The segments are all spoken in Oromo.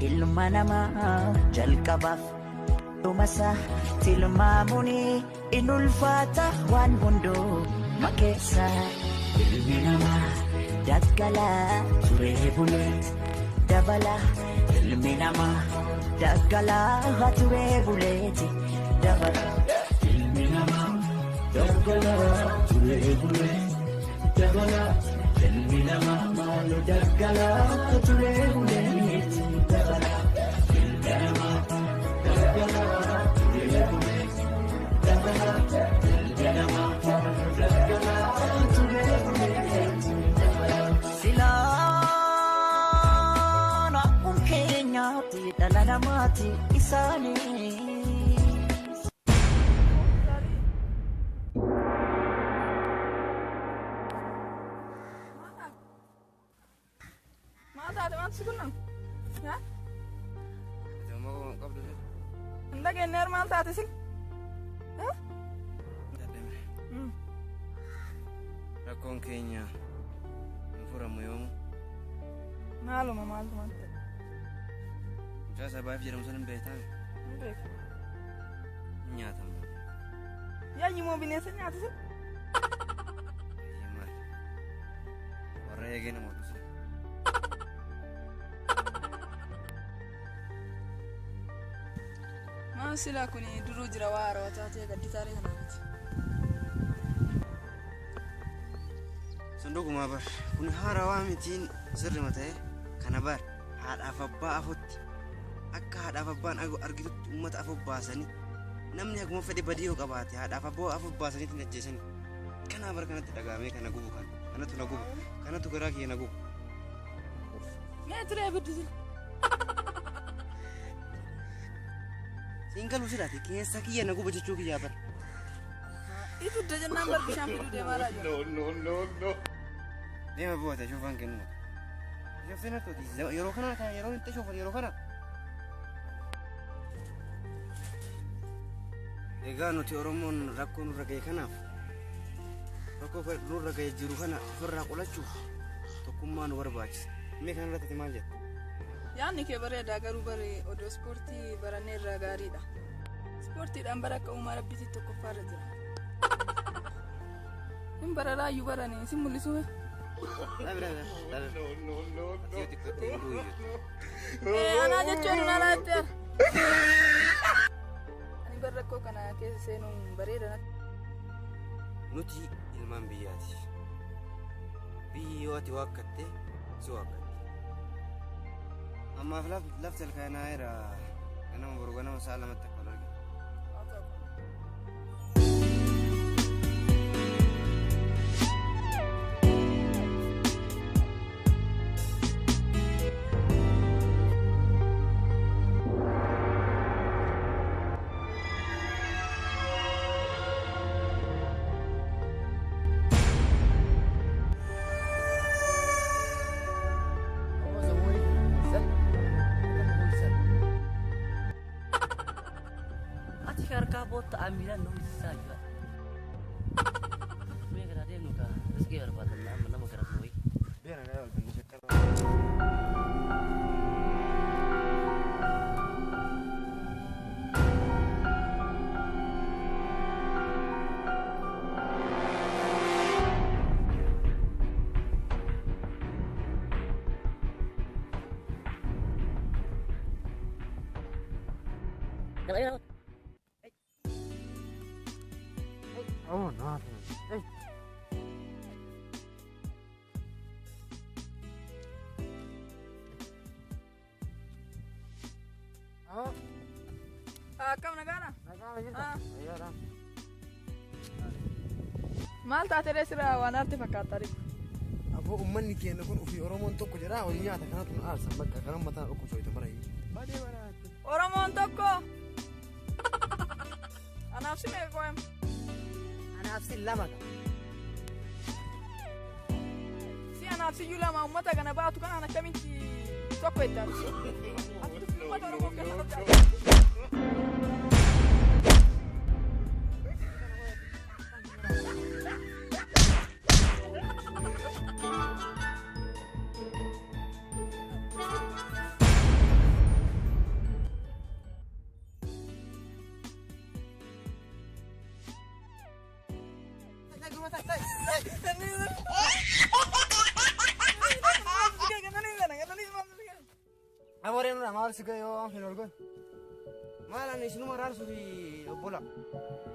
ilma namaa jalqabaaf dhumasa tilmaamuni in ulfaata waan hunduu makeessa ilmi namaa daggalaa turee bulee dabala ilmi namaa daggalaa turee buleeti dabala ilmi namaa daggalaa turee bulee dabala ilmi namaa maalu daggalaa turee buleeti dabala ilmi namaa daggalaa turee bulee dabala ilmi namaa maalu daggalaa turee buleeti dabala silaana unkeenyaati dhala namaati isaanii. Sikunan, ya? Jangan mau kau dulu. Anda kener mal tadi sih? Hah? Rakon Kenya, mfura moyong. Malu mama tuh. Saya sabab jadi musuh betan. Baik. Nyata. Ya, ini mau binesa nyata sih? Iya mah. Orang yang gini mau tuh. Sila kuni dulu jerawar wajah gaddi tarik kanamit. Sunduk mabar, kuni harawa mitin sirri matae kanabar hada afabba afutti akka hada afabbaan argitu ummata afabbaa sani namni akkuma fedhe badii yoo qabaate hada afabbaa sanitti najjeesani kanabar kanatti dhagaamee kana gubu kanatu na gubu kanatu garaa kiyya na gubu. Mee turee biddisil. Tinggal usir hati, kisah kia nak gua baca cuci apa? Itu dah jenam berbisam itu dia marah. No. Dia mah buat aja fan kenu. Dia fina tu di, yorokana kan, yoron itu coba yorokana. Ega nuti oromon rakun ragai kana. Rokok nur ragai jiru kana, ferra kulacu. Tokuman warbach. Mekan rata timanja. Yaani ke bare da garu bare odo sporti barane ragari da. Sporti dan baraka umara biti to ko fara jira. In barara yu barane simuli suwe. No. Ana jechuun na laate. Ani barako kana ke senun bare da. Nuti ilman biyati. Biyoti wakatte suwakat. أما في لفت الكنائر أنا مبروغنا وسالم التكبر. Bota ambilan nulis saja. Mereka ada yang nuka, rezeki berbatan nama keras boy. Biar ada yang bisa Oh, no. Hey. Oh. Kam nagana? Nagana jirta? Iya dah. Maal taatee sira waan arti fakkaata riku. Aboo ummanni keenya kun ofii Oromoon tokko jedha wali nyaata kanatu nu aarsan bakka kanan mataa dhukku soita marai. Baadee baraatti. Oromoon tokko. Anaaf si meeqa qo'em? Anaaf si lama qaba. Si anaaf si iyyuu lama uummata kana baatu kanaan akkamitti tokko ittaan? Uummata Oromoo keessatti. Amore non amal sige yo hinolgon. Malan ni sinu maral suri bola.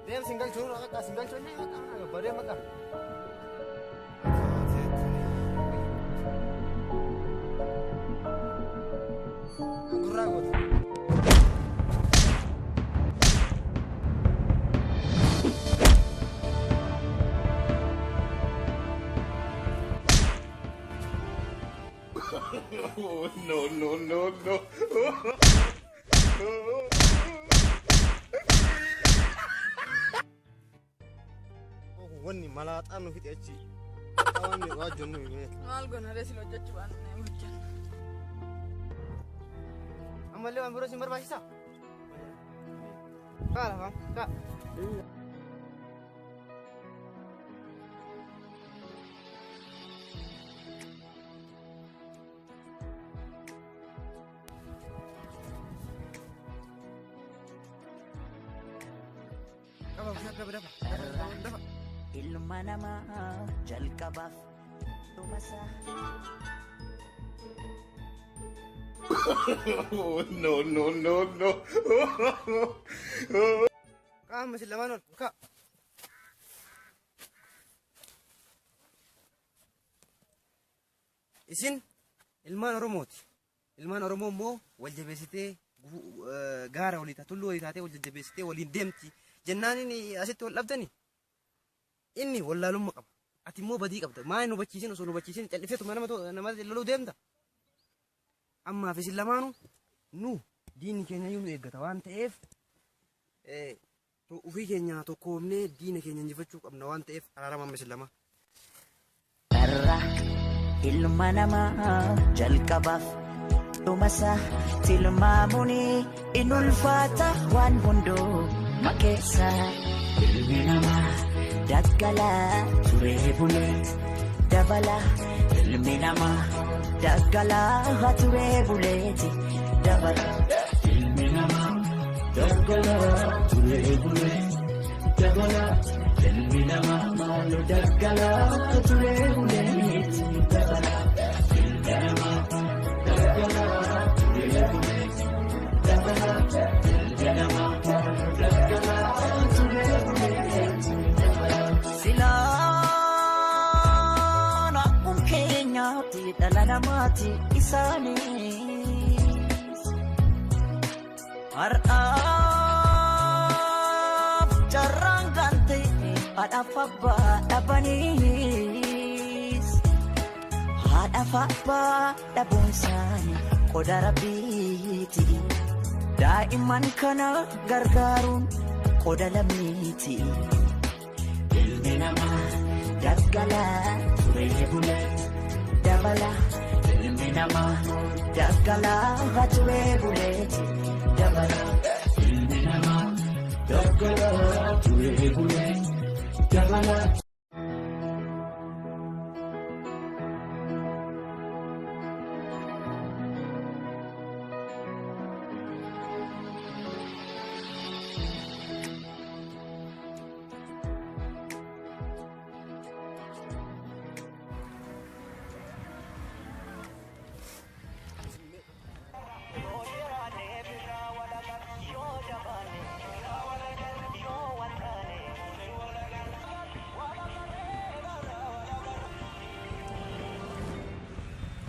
Dem single churu ka single churu ne ka bare maka. Gurago. Oh, no. Wanni malataan nu fiti achi. Kawan ni wajon nu ini. Maal gona resi lo jechuu baan ne hojjan. Amalle wan biro simbar bahisa. Kala bang, kak. Dapat. Ilma namaa jalqabaaf dhumasaa. Oh, no. Kak masih lama non, kak. Isin ilmaan Oromooti. Ilmaan Oromoo immoo wal jabeessitee gaara walii taate tulluu walii taatee wal jajjabeessitee waliin deemti. Jennaan inni asitti wal dhabdani. Inni wallaalummaa qaba. Ati immoo badii qabda. Maa nu bachiisin osoo nu bachiisin cal'ifeetuma nama loluu deemta. Ammaaf isin lamaanuu nu diinni keenya iyyuu nu eeggata waan ta'eef ofii keenya tokkoomnee diina keenya injifachuu qabna waan ta'eef araarama isin lama. Dharra ilma namaa jalqabaaf dhumasaa tilmaamuun in ulfaata waan hunduu makeessa ilmi namaa daggalaa turee bulee dabala ilmi namaa daggalaa turee buleeti dabala ilmi namaa daggalaa turee bulee dabala ilmi namaa maalu daggalaa turee buleeti dabala ilmi namaa daggalaa turee buleeti dabala ilmi namaa maalu daggalaa turee buleeti dabala silaan akkun keenyaatti dhala namaati isaanis har'aaf carraan gante haadhaaf abbaa dhabaniis haadhaaf abbaa dhabuun isaanii qoda rabbiiti daa'imman kana gargaaruun qoda lammiiti ilmi namaa daggalaa turee bulee dabala ilmi namaa daggalaa turee buleeti dabala ilmi namaa daggalaa turee bulee dabala.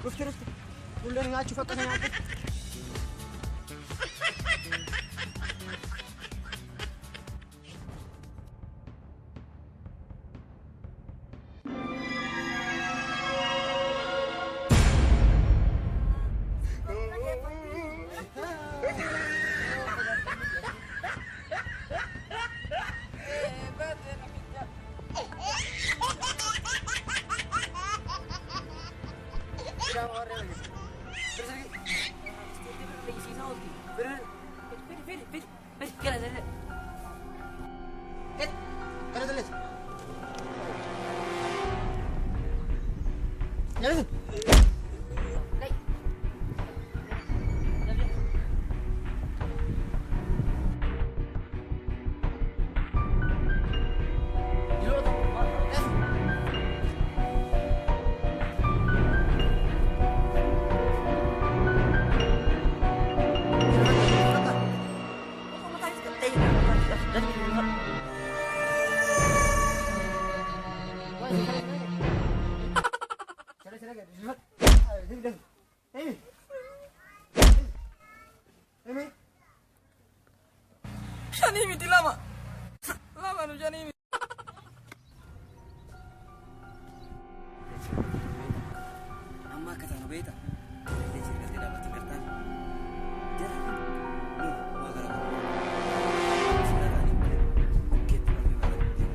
Rufti. Ulan ngacu fakkan ngacu. Shanii miti lama. Lama nu shanii miti. Amma akka taanu beektaa? Illee sirriitti dhaabbatiin gartaan. Jara. Waa gara garaa. Silaadhaan bukkeetti dhabee baratee.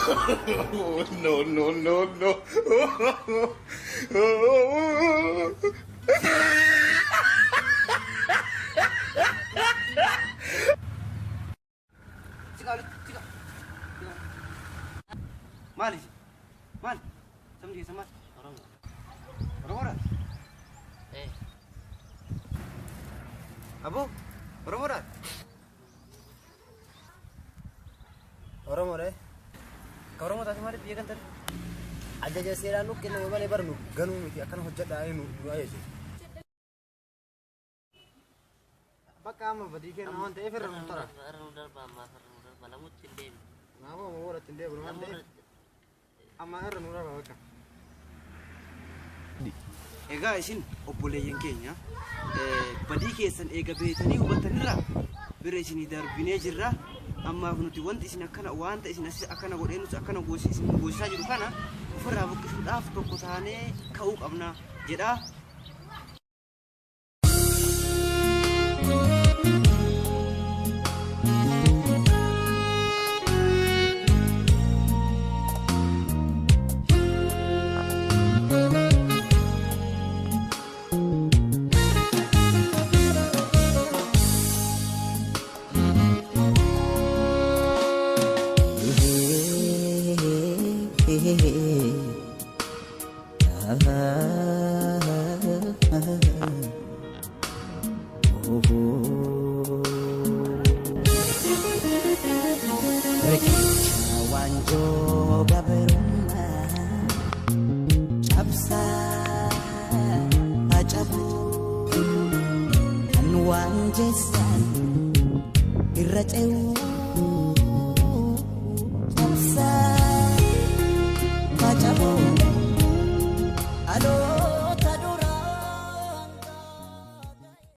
Oh, no, no, no, no. Maali? Maali? Sabni keessa maali? Oromoodha? Aboo? Oromoodha? Oromoodha? Ka Oromoo taate maaliif biyya kan ta'e? Ajaja seeraan nuuf kenname malee barnu ganuu miti akkana hojjedhaa nu ayeese. Bakka amma badii kenna waan ta'eef irra nuuf tara. Naafoo moo warra ittiin deebiin waan ta'eef amma irra nuuf raba bakka. Egaa isin obboleeyyan keenya badii keessan eega beetanii hubatanirraa bira isinii darbinee jirra. Ammaaf nuti wanti isin akkana wanta isin asis akkana godhee nuti akkana goosisaa jiru kana ofirraa buqqisuudhaaf tokko taanee ka'uu qabna jedha. Irra ce'uu